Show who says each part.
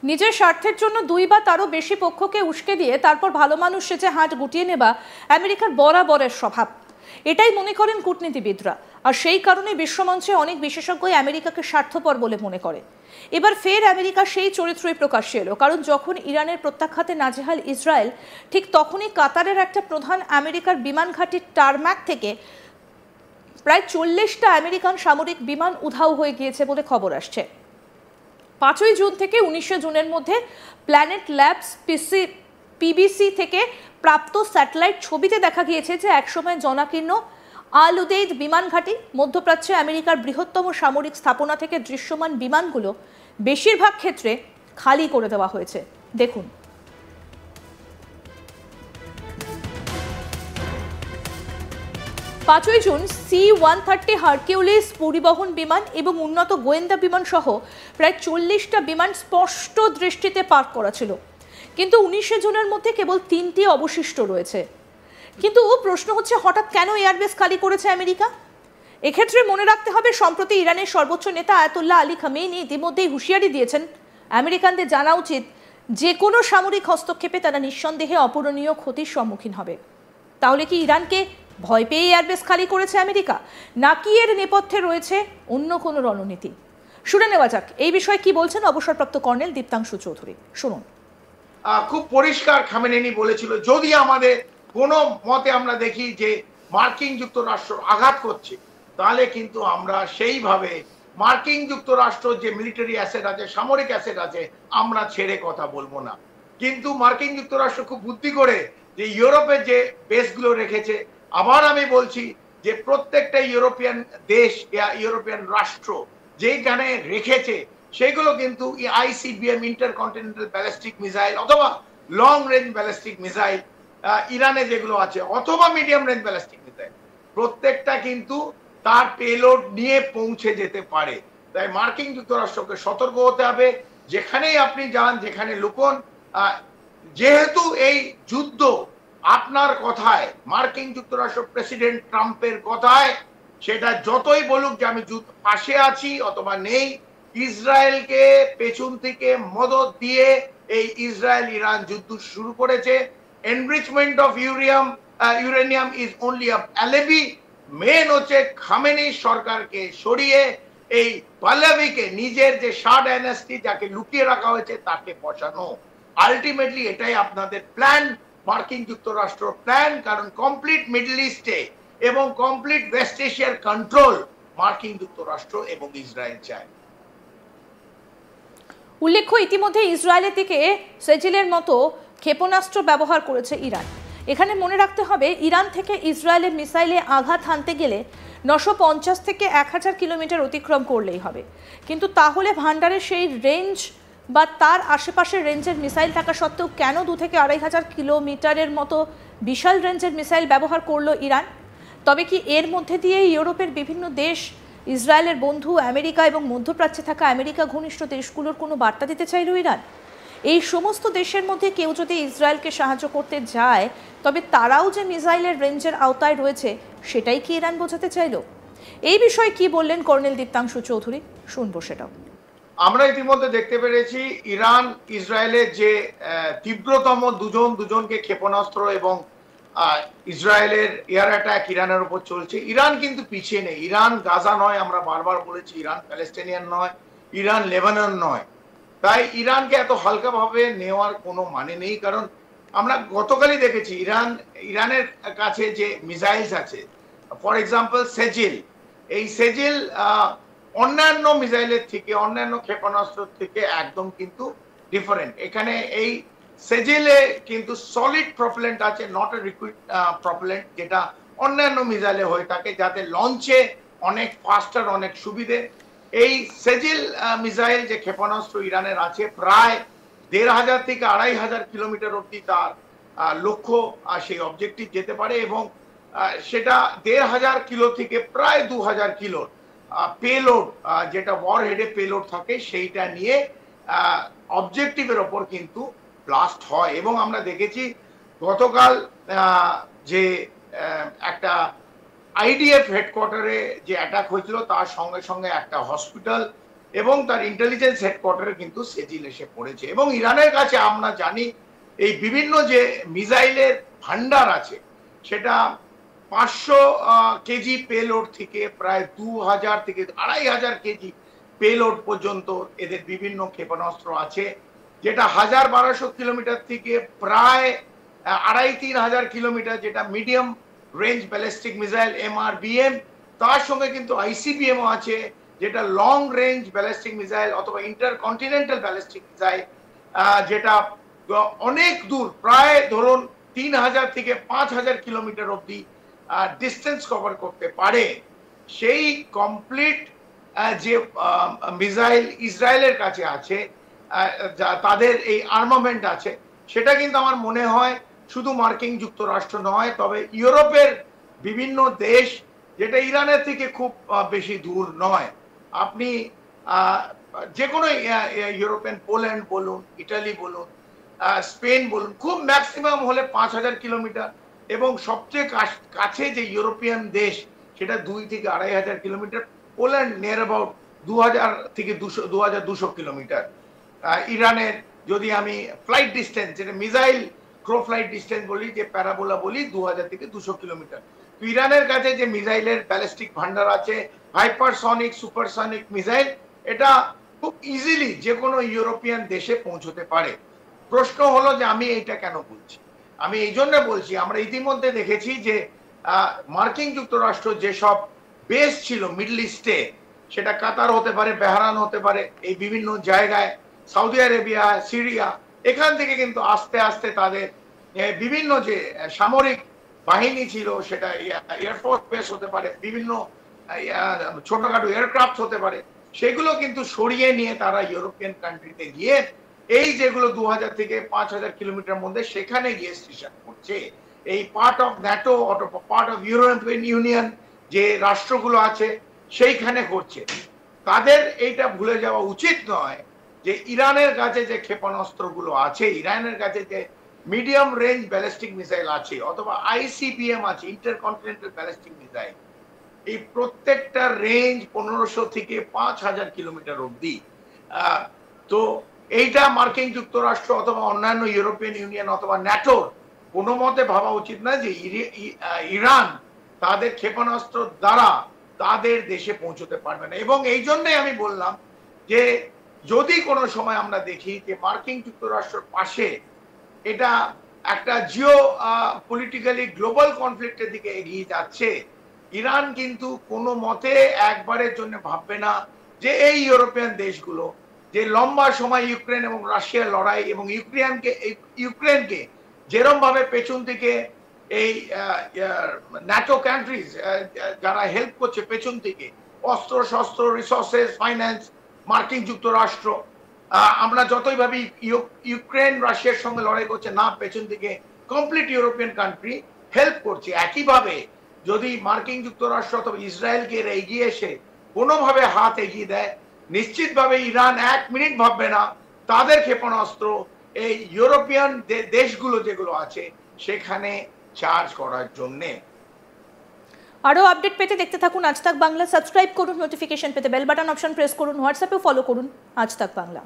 Speaker 1: নিজের স্বার্থের জন্য দুই বা তারও বেশি পক্ষকে উস্কে দিয়ে তারপর ভালো মানুষ সেজে হাত গুটিয়ে নেওয়া আমেরিকার বরাবরের স্বভাব। এটাই মনে করেন কূটনীতিবিদরা, আর সেই কারণে বিশ্বমঞ্চে অনেক বিশেষজ্ঞই আমেরিকাকে স্বার্থপর বলে মনে করে। এবার ফের আমেরিকা সেই চরিত্রই প্রকাশ্যে এলো, কারণ যখন ইরানের প্রত্যাঘাতে নাজেহাল ইসরায়েল, ঠিক তখনই কাতারের একটা প্রধান আমেরিকার বিমান ঘাঁটি টারম্যাক থেকে প্রায় 40টা আমেরিকান সামরিক বিমান উধাও হয়ে গিয়েছে বলে খবর আসছে। 5ই জুন থেকে 19শে জুনের মধ্যে প্ল্যানেট ল্যাবস পিবিসি থেকে প্রাপ্ত স্যাটেলাইট ছবিতে দেখা গিয়েছে যে একসময় জনাকীর্ণ আল উদেইদ বিমান ঘাঁটি, মধ্যপ্রাচ্যে আমেরিকার বৃহত্তম সামরিক স্থাপনা থেকে দৃশ্যমান বিমানগুলো বেশিরভাগ ক্ষেত্রে খালি করে দেওয়া হয়েছে। দেখুন, 5ই জুন C-130 হারকিউলিস পরিবহন বিমান এবং উন্নত গোয়েন্দা বিমান সহ প্রায় 40টা বিমান স্পষ্ট দৃষ্টিতে পার্ক করা ছিল, কিন্তু 19শে জুনের মধ্যে কেবল 3টি অবশিষ্ট রয়েছে। কিন্তু প্রশ্ন হচ্ছে, হঠাৎ কেন এয়ারবেস খালি করেছে আমেরিকা? এক্ষেত্রে মনে রাখতে হবে, সম্প্রতি ইরানের সর্বোচ্চ নেতা আয়াতুল্লাহ আলী খামেনি ইতিমধ্যেই হুঁশিয়ারি দিয়েছেন, আমেরিকানদের জানা উচিত যে কোনো সামরিক হস্তক্ষেপে তারা নিঃসন্দেহে অপূরণীয় ক্ষতির সম্মুখীন হবে। তাহলে কি ইরানকে ভয় পেয়ে এয়ারবেস খালি করেছে আমেরিকা, নাকি এর নেপথ্যে রয়েছে অন্য কোনো রণনীতি? শুনে নেওয়া যাক এই বিষয়ে কি বলছেন অবসরপ্রাপ্ত কর্নেল দীপ্তাংশু চৌধুরী। শুনুন।
Speaker 2: খুব পরিষ্কার খামেনি বলেছিল, যদি আমাদের কোনো মতে আমরা দেখি যে মার্কিন যুক্তরাষ্ট্র আঘাত করছে, তাহলে কিন্তু আমরা সেইভাবে মার্কিন যুক্তরাষ্ট্র যে মিলিটারি অ্যাসেট আছে, সামরিক অ্যাসেট আছে, আমরা ছেড়ে কথা বলবো না। কিন্তু মার্কিন যুক্তরাষ্ট্র খুব বুদ্ধি করে যে ইউরোপের যে বেসগুলো রেখেছে, আবার আমি বলছি যে প্রত্যেকটা ইউরোপিয়ান দেশ, ইউরোপিয়ান রাষ্ট্র যেখানে রেখেছে সেগুলো কিন্তু আইসিবিএম, ইন্টারকন্টিনেন্টাল ব্যালিস্টিক মিসাইল অথবা লং রেঞ্জ ব্যালিস্টিক মিসাইল ইরানে যেগুলো আছে, অথবা মিডিয়াম রেঞ্জ ব্যালিস্টিক মিসাইল, প্রত্যেকটা কিন্তু তার পেলোড নিয়ে পৌঁছে যেতে পারে। তাই মার্কিন যুক্তরাষ্ট্রকে সতর্ক হতে হবে, যেখানেই আপনি যান, যেখানে লুকোন। যেহেতু এই যুদ্ধ আপনার কথায়, মার্কিন যুক্তরাষ্ট্র প্রেসিডেন্ট ট্রাম্পের কথায়, সেটা যতই বলুক যে আমি পাশে আছি অথবা নেই, ইসরায়েলকে পেছন থেকে মদদ দিয়ে এই ইসরায়েল ইরান যুদ্ধ শুরু করেছে। Enrichment of uranium is only a alibi. Main হচ্ছে খামেনি সরকারকে সরিয়ে এই পাহলভিকে, নিজের যে শাহ ডাইনাস্টি যাকে লুকিয়ে রাখা হয়েছে, তাকে বসানো। আলটিমেটলি এটাই আপনাদের প্ল্যান, মার্কিন যুক্তরাষ্ট্র প্ল্যান, কারণ কমপ্লিট মিডল ইস্টে এবং কমপ্লিট ওয়েস্ট এশিয়ার কন্ট্রোল মার্কিন যুক্তরাষ্ট্র এবং ইসরায়েল চায়।
Speaker 1: উল্লেখ্য, ইতিমধ্যে ইসরায়েলের দিকে সেজিলের মতো ক্ষেপণাস্ত্র ব্যবহার করেছে ইরান। এখানে মনে রাখতে হবে, ইরান থেকে ইসরায়েলের মিসাইলে আঘাত হানতে গেলে 950 থেকে 1000 কিলোমিটার অতিক্রম করলেই হবে। কিন্তু তাহলে ভান্ডারের সেই রেঞ্জ বা তার আশেপাশের রেঞ্জের মিসাইল থাকা সত্ত্বেও কেন 2 থেকে 2500 কিলোমিটারের মতো বিশাল রেঞ্জের মিসাইল ব্যবহার করলো ইরান? তবে কি এর মধ্যে দিয়ে ইউরোপের বিভিন্ন দেশ, ইসরায়েলের বন্ধু আমেরিকা এবং মধ্যপ্রাচ্যে থাকা আমেরিকা ঘনিষ্ঠ দেশগুলোর কোনো বার্তা দিতে চাইল ইরান? এই সমস্ত দেশের মধ্যে কেউ যদি ইসরায়েলকে সাহায্য করতে যায়, তবে তারাও যে মিসাইলের রেঞ্জের আওতায় রয়েছে, সেটাই কি ইরান বোঝাতে চাইল? এই বিষয়ে কি বললেন কর্নেল দীপ্তাংশু চৌধুরী, শুনবো সেটাও।
Speaker 2: আমরা ইতিমধ্যে দেখতে পেরেছি ইরান ইসরায়েলের যে তীব্রতম দুজনকে ক্ষেপণাস্ত্র এবং ইসরায়েলের এয়ার অ্যাটাক ইরানের উপর চলছে। ইরান কিন্তু পিছিয়ে নেই। ইরান গাজা নয়, আমরা বারবার বলেছি, ইরান প্যালেস্টাইনিয়ান নয়, ইরান লেবানন নয়। তাই ইরানকে এত হালকাভাবে নেওয়ার কোনো মানে নেই, কারণ আমরা গতকালই দেখেছি ইরানের কাছে যে মিসাইলস আছে, ফর এক্সাম্পল সেজিল, এই সেজিল অন্যান্য মিসাইলের থেকে, অন্যান্য ক্ষেপণাস্ত্র থেকে একদম কিন্তু ডিফারেন্ট। এখানে এই সেজিলে কিন্তু সলিড প্রপেলেন্ট আছে, নট এ লিকুইড প্রপেলেন্ট, যেটা অন্যান্য মিসাইলে হয়ে থাকে, যাতে লঞ্চে অনেক ফাস্টার, অনেক সুবিধে। এই সেজিল মিসাইল যে ক্ষেপণাস্ত্র ইরানের আছে, প্রায় 1500 থেকে 2500 কিলোমিটার অব্দি তার লক্ষ্য, সেই অবজেক্টিভ যেতে পারে, এবং সেটা 1500 কিলো থেকে প্রায় 2000 কিলো পেলোড, যেটা ওয়ারহেডে পেলোড থাকে, সেইটা নিয়ে অবজেক্টিভের ওপর কিন্তু ব্লাস্ট হয়। এবং আমরা দেখেছি গতকাল যে একটা আইডিএফ হেডকোয়ার্টারে যে অ্যাটাক হয়েছিল, তার সঙ্গে সঙ্গে একটা হসপিটাল এবং তার ইন্টেলিজেন্স হেডকোয়ার্টারে কিন্তু সেজিল এসে পড়েছে। এবং ইরানের কাছে আমরা জানি এই বিভিন্ন যে মিসাইলের ভান্ডার আছে, সেটা 500 কেজি পেলোড থেকে প্রায় 2000 থেকে 2500 কেজি পেলোড পর্যন্ত এদের বিভিন্ন ক্ষেপণাস্ত্র আছে, যেটা 1200 কিলোমিটার থেকে প্রায় 2500-3000 কিলোমিটার, যেটা medium range ballistic missile MRBM। তার সঙ্গে কিন্তু ICBMও আছে, যেটা লং রেঞ্জ ব্যালিস্টিক মিসাইল অথবা ইন্টারকন্টিনেন্টাল ব্যালিস্টিক মিসাইল, যেটা অনেক দূর, প্রায় ধরুন 3000 থেকে 5000 কিলোমিটার অব্দি ডিস্টেন্স কভার করতে পারে। সেই কমপ্লিট যে মিসাইল ইসরায়েলের কাছে আছে, তাদের এই আর্মামেন্ট আছে, সেটা কিন্তু আমার মনে হয় শুধু মার্কিন যুক্তরাষ্ট্র নয়, তবে ইউরোপের বিভিন্ন দেশ, যেটা ইরানের থেকে খুব বেশি দূর নয়। আপনি যে কোনো ইউরোপিয়ান, পোল্যান্ড বলুন, ইটালি বলুন, স্পেন বলুন, খুব ম্যাক্সিমাম হলে 5000 কিলোমিটার, এবং সবচেয়ে কাছে যে ইউরোপিয়ান দেশ সেটা 2 থেকে 2500 কিলোমিটার। পোল্যান্ড নিয়ার অ্যাবাউট 2000 থেকে 2200 কিলোমিটার। ইরানের যদি আমি ফ্লাইট ডিস্টেন্স, যেটা মিসাইল ক্রো ফ্লাইট ডিস্টেন্স বলি, যে প্যারাবোলা বলি, 2000 থেকে 200 কিলোমিটার। তো ইরানের কাছে যে মিসাইলের ব্যালিস্টিক ভান্ডার আছে, হাইপারসনিক, সুপারসনিক মিসাইল, এটা খুব ইজিলি যে কোনো ইউরোপিয়ান দেশে পৌঁছতে পারে। প্রশ্ন হলো যে আমি এটা কেন বলছি? আমি এই জন্য বলছি, আমরা ইতিমধ্যে দেখেছি যে মার্কিন যুক্তরাষ্ট্র যেসব বেস ছিল মিডল ইস্টে, সেটা কাতার হতে পারে, বেহরান হতে পারে, এই বিভিন্ন জায়গায়, সৌদি আরেবিয়া, সিরিয়া, এখান থেকে কিন্তু আস্তে আস্তে তাদের বিভিন্ন যে সামরিক বাহিনী ছিল, সেটা এয়ারফোর্স বেস হতে পারে, বিভিন্ন ছোটখাটো এয়ারক্রাফট হতে পারে, সেগুলো কিন্তু সরিয়ে নিয়ে তারা ইউরোপিয়ান কান্ট্রিতে গিয়ে এই যেগুলো 2000 থেকে 5000 কিলোমিটার মধ্যে, সেখানে গিয়ে স্টেশন করছে। এই part of NATO, part of European union যে রাষ্ট্রগুলো আছে, সেইখানে করছে। তাদের এইটা ভুলে যাওয়া উচিত নয় যে ইরানের কাছে যে ক্ষেপণাস্ত্রগুলো আছে, ইরানের কাছে যে মিডিয়াম রেঞ্জ ব্যালিস্টিক মিসাইল আছে, অথবা ICBM আছে, ইন্টারকন্টিনেন্টাল ব্যালিস্টিক মিসাইল, এই প্রত্যেকটা রেঞ্জ 1500 থেকে 5000 কিলোমিটার অব্দি। তো এইটা মার্কিন যুক্তরাষ্ট্র অথবা অন্যান্য ইউরোপিয়ান ইউনিয়ন অথবা ন্যাটোর কোনো মতে ভাবা উচিত না যে ইরান তাদের ক্ষেপণাস্ত্র দ্বারা তাদের দেশে পৌঁছতে পারবে না। এবং এই জন্যই আমি বললাম যে যদি কোনো সময় আমরা দেখি যে মার্কিন যুক্তরাষ্ট্রের পাশে এটা একটা জিও পলিটিক্যালি গ্লোবাল কনফ্লিক্টের দিকে এগিয়ে যাচ্ছে, ইরান কিন্তু কোনো মতে একবারের জন্য ভাববে না যে এই ইউরোপিয়ান দেশগুলো যে লম্বা সময় ইউক্রেন এবং রাশিয়ার লড়াই, এবং ইউক্রেনকে যেরকম ভাবে পেছন থেকে এই ন্যাটো কান্ট্রিজ যারা হেল্প করছে পেছন থেকে, অস্ত্র শস্ত্র, রিসোর্সেস, ফাইন্যান্স, মার্কিন যুক্তরাষ্ট্র, আমরা যতই ভাবি ইউক্রেন রাশিয়ার সঙ্গে লড়াই করছে না, পেছন থেকে কমপ্লিট ইউরোপিয়ান কান্ট্রি হেল্প করছে। একইভাবে যদি মার্কিন যুক্তরাষ্ট্র অথবা ইসরায়েলকে এগিয়ে এসে কোনোভাবে হাত এগিয়ে দেয়, নিশ্চিতভাবে ইরান 1 মিনিট ভাববে না তাদের ক্ষেপণাস্ত্র এই ইউরোপিয়ান দেশগুলো যেগুলো আছে সেখানে চার্জ করার জন্যে।
Speaker 1: আরো আপডেট পেতে দেখতে থাকুন আজ তাক বাংলা। সাবস্ক্রাইব করুন, নোটিফিকেশন পেতে বেল বাটন অপশন প্রেস করুন, হোয়াটসঅ্যাপে ফলো করুন আজ তাক বাংলা।